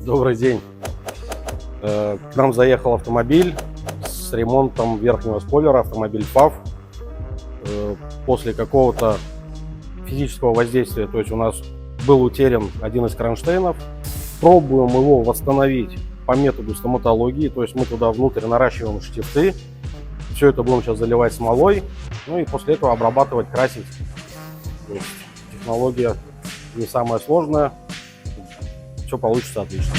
Добрый день. К нам заехал автомобиль с ремонтом верхнего спойлера, автомобиль FAV. После какого-то физического воздействия, то есть у нас был утерян один из кронштейнов. Пробуем его восстановить по методу стоматологии, то есть мы туда внутрь наращиваем штифты. Все это будем сейчас заливать смолой, ну и после этого обрабатывать, красить. То есть технология не самая сложная, все получится отлично.